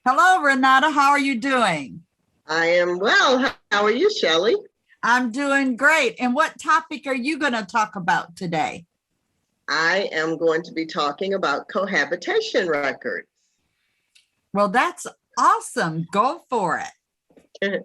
Hello, Renata. How are you doing? I am well. How are you, Shelley? I'm doing great. And what topic are you going to talk about today? I am going to be talking about cohabitation records. Well, that's awesome. Go for it.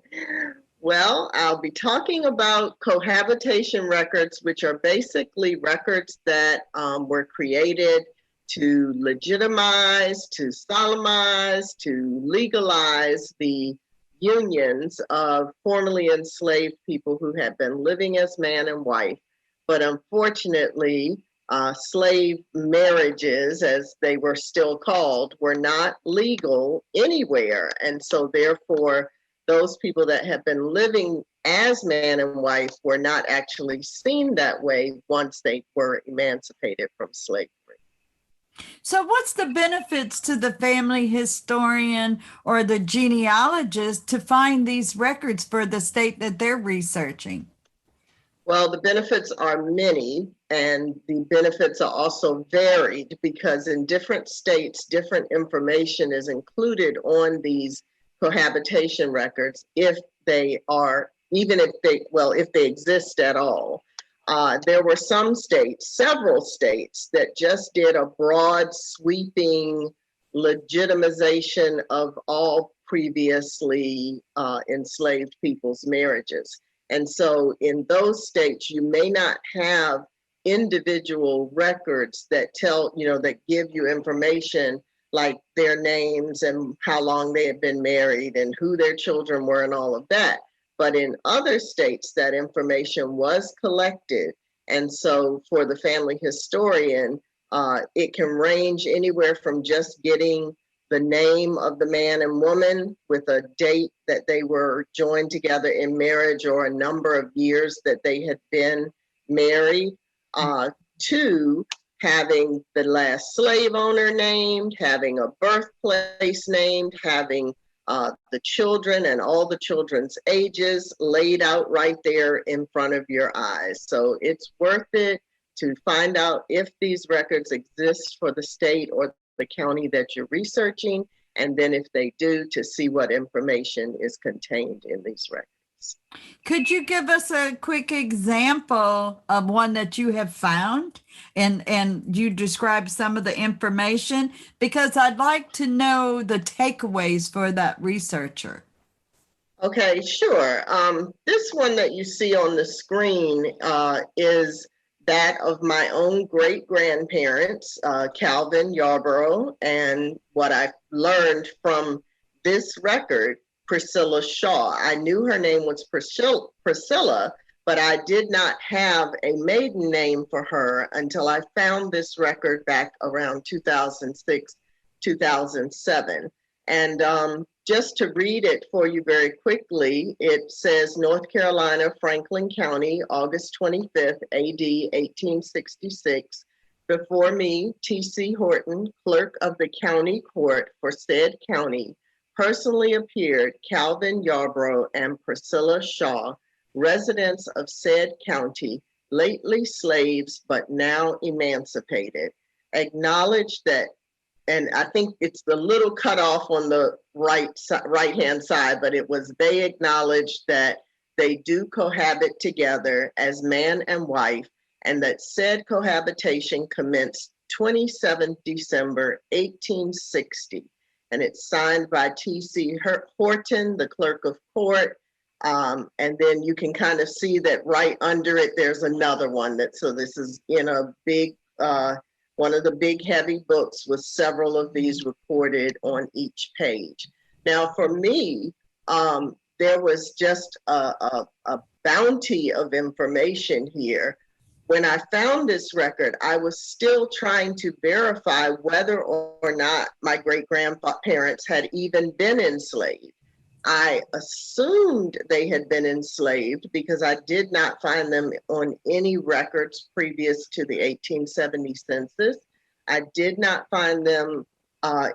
Well, I'll be talking about cohabitation records, which are basically records that were created to legitimize, to solemnize, to legalize the unions of formerly enslaved people who had been living as man and wife, but unfortunately, slave marriages, as they were still called, were not legal anywhere. And so, therefore, those people that have been living as man and wife were not actually seen that way once they were emancipated from slavery. So, what's the benefits to the family historian or the genealogist to find these records for the state that they're researching? Well, the benefits are many, and the benefits are also varied because in different states, different information is included on these cohabitation records if they are, even if they exist at all. There were some states, several states, that just did a broad, sweeping legitimization of all previously enslaved people's marriages. And so in those states, you may not have individual records that that give you information like their names and how long they have been married and who their children were and all of that. But in other states, that information was collected. And so for the family historian, it can range anywhere from just getting the name of the man and woman with a date that they were joined together in marriage or a number of years that they had been married, to having the last slave owner named, having a birthplace named, having the children and all the children's ages laid out right there in front of your eyes. So it's worth it to find out if these records exist for the state or the county that you're researching, and then if they do, to see what information is contained in these records. Could you give us a quick example of one that you have found and you describe some of the information? Because I'd like to know the takeaways for that researcher. Okay, sure. This one that you see on the screen is that of my own great-grandparents, Calvin Yarborough, and what I learned from this record, Priscilla Shaw. I knew her name was Priscilla, but I did not have a maiden name for her until I found this record back around 2006, 2007. And just to read it for you very quickly, it says North Carolina, Franklin County, August 25th, AD 1866. Before me, T.C. Horton, clerk of the county court for said county, personally appeared Calvin Yarborough and Priscilla Shaw, residents of said county, lately slaves but now emancipated. Acknowledge that, and I think it's the little cutoff on the right-hand side, but it was they acknowledged that they do cohabit together as man and wife, and that said cohabitation commenced 27th December 1860. And it's signed by T.C. Horton, the clerk of court. And then you can kind of see that right under it, there's another one so this is in a big, one of the big heavy books with several of these recorded on each page. Now for me, there was just a bounty of information here. When I found this record, I was still trying to verify whether or not my great-grandparents had even been enslaved. I assumed they had been enslaved because I did not find them on any records previous to the 1870 census. I did not find them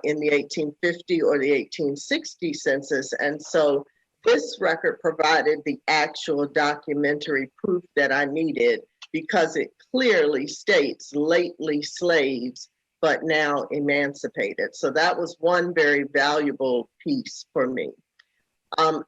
in the 1850 or the 1860 census. And so this record provided the actual documentary proof that I needed, because it clearly states lately slaves but now emancipated. So that was one very valuable piece for me.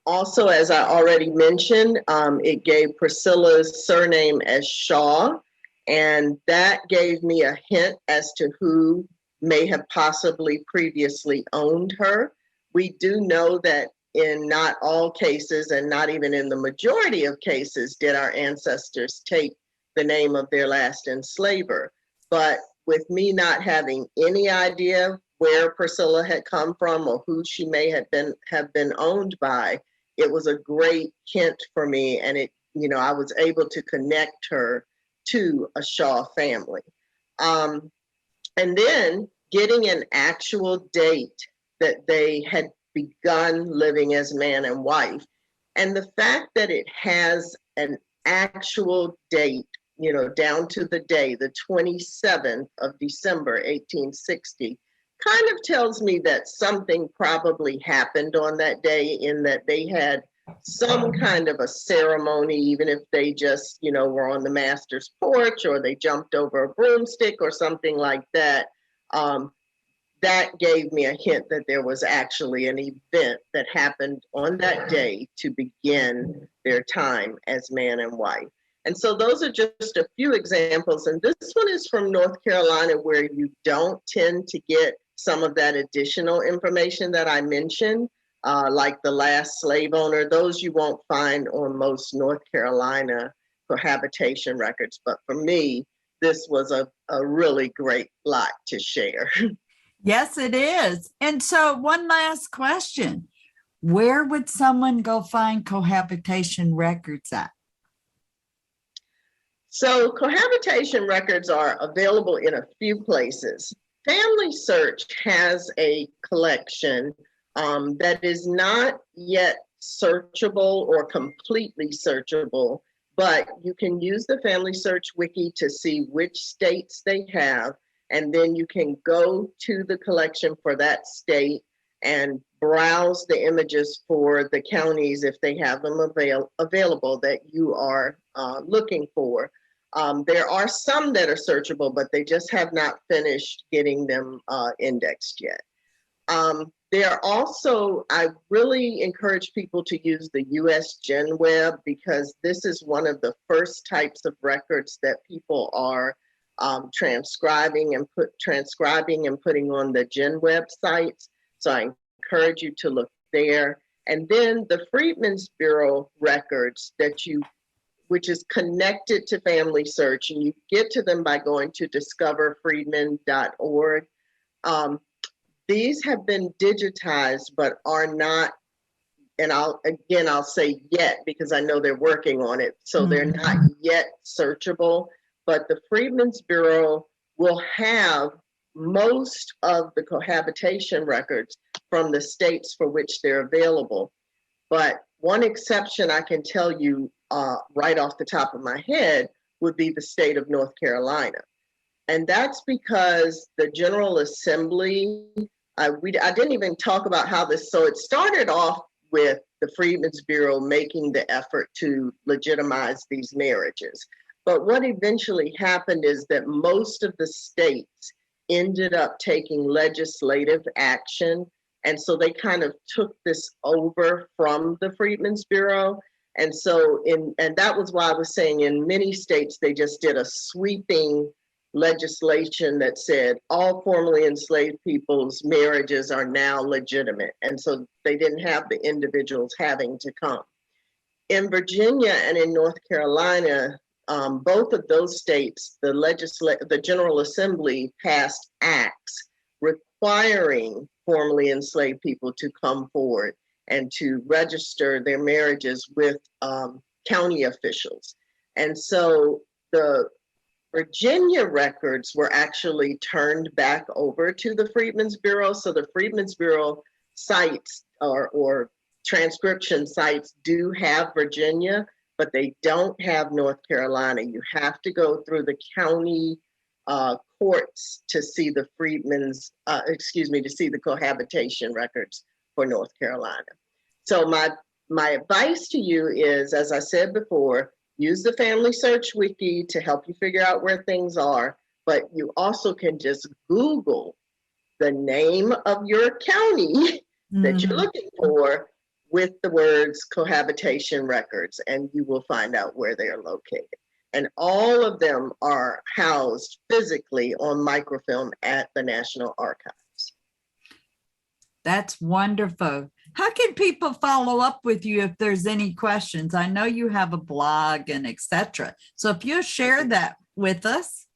Also, as I already mentioned, it gave Priscilla's surname as Shaw, and that gave me a hint as to who may have possibly previously owned her. We do know that in not all cases, and not even in the majority of cases, did our ancestors take the name of their last enslaver. But with me not having any idea where Priscilla had come from or who she may have been owned by, it was a great hint for me, and I was able to connect her to a Shaw family. And then getting an actual date that they had begun living as man and wife, and the fact that it has an actual date, down to the day, the 27th of December, 1860, kind of tells me that something probably happened on that day, in that they had some kind of a ceremony, even if they just, were on the master's porch or they jumped over a broomstick or something like that. That gave me a hint that there was actually an event that happened on that day to begin their time as man and wife. And so those are just a few examples. And this one is from North Carolina, where you don't tend to get some of that additional information that I mentioned, like the last slave owner. Those you won't find on most North Carolina cohabitation records. But for me, this was a really great lot to share. Yes, it is. And so one last question. Where would someone go find cohabitation records at? So cohabitation records are available in a few places. Family Search has a collection that is not yet searchable or completely searchable, but you can use the Family Search Wiki to see which states they have, and then you can go to the collection for that state and browse the images for the counties if they have them available that you are looking for. There are some that are searchable, but they just have not finished getting them indexed yet. There are also, I really encourage people to use the US Gen Web, because this is one of the first types of records that people are transcribing and putting on the Gen Web sites. So I encourage you to look there. And then the Freedmen's Bureau records which is connected to Family Search, and you get to them by going to discoverfreedmen.org. These have been digitized, but are not, and I'll say yet, because I know they're working on it. So they're not yet searchable, but the Freedmen's Bureau will have most of the cohabitation records from the states for which they're available. But one exception I can tell you right off the top of my head would be the state of North Carolina. And that's because the General Assembly, I didn't even talk about how this, so it started off with the Freedmen's Bureau making the effort to legitimize these marriages. But what eventually happened is that most of the states ended up taking legislative action. And so they kind of took this over from the Freedmen's Bureau. And so, and that was why I was saying in many states, they just did a sweeping legislation that said all formerly enslaved people's marriages are now legitimate. And so they didn't have the individuals having to come. In Virginia and in North Carolina, both of those states, the General Assembly passed acts requiring formerly enslaved people to come forward and to register their marriages with county officials. And so the Virginia records were actually turned back over to the Freedmen's Bureau. So the Freedmen's Bureau sites or transcription sites do have Virginia, but they don't have North Carolina. You have to go through the county courts to see the to see the cohabitation records for North Carolina. So my advice to you is, as I said before, use the Family Search Wiki to help you figure out where things are, but you also can just Google the name of your county that you're looking for with the words Cohabitation Records, and you will find out where they are located. And all of them are housed physically on microfilm at the National Archives. That's wonderful. How can people follow up with you if there's any questions? I know you have a blog and etc. So if you'll share that with us.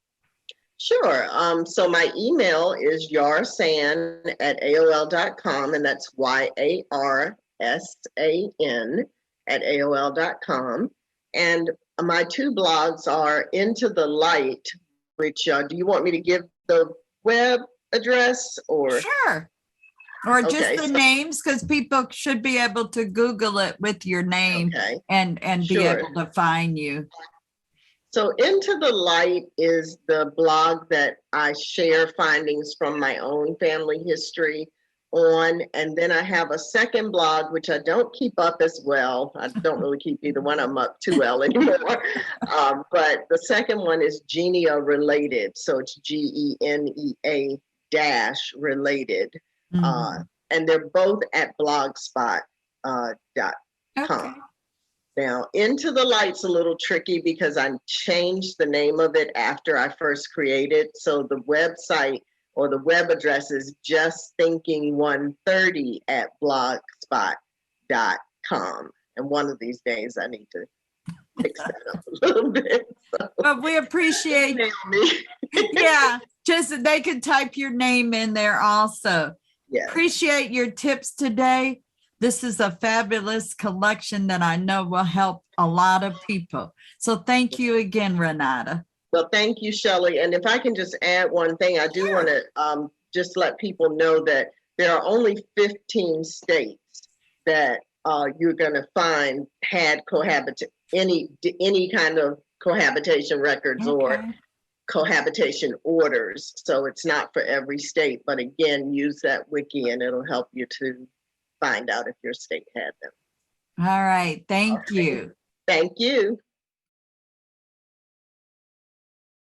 Sure. So my email is yarsan@aol.com, and that's YARSAN@aol.com. And my two blogs are Into the Light, which do you want me to give the web address or? Sure. Or just Okay, the so, names, because people should be able to Google it with your name and be sure. able to find you. So Into the Light is the blog that I share findings from my own family history on. And then I have a second blog, which I don't keep up as well. I don't really keep either one of them up too well anymore. But the second one is Genia Related. So it's GENEA dash related. And they're both at blogspot.com. Okay. Now, Into the Light's a little tricky because I changed the name of it after I first created. So the website or the web address is justthinking130 at blogspot.com. And one of these days I need to fix that up a little bit. So. But we appreciate me. Yeah, just they could type your name in there also. Yes. Appreciate your tips today. This is a fabulous collection that I know will help a lot of people. So thank you again, Renate. Well, thank you, Shelley. And if I can just add one thing, I do want to just let people know that there are only 15 states that you're going to find had any kind of cohabitation records or cohabitation orders. So it's not for every state, but again, use that wiki and it'll help you to find out if your state had them. All right. Thank you. Thank you.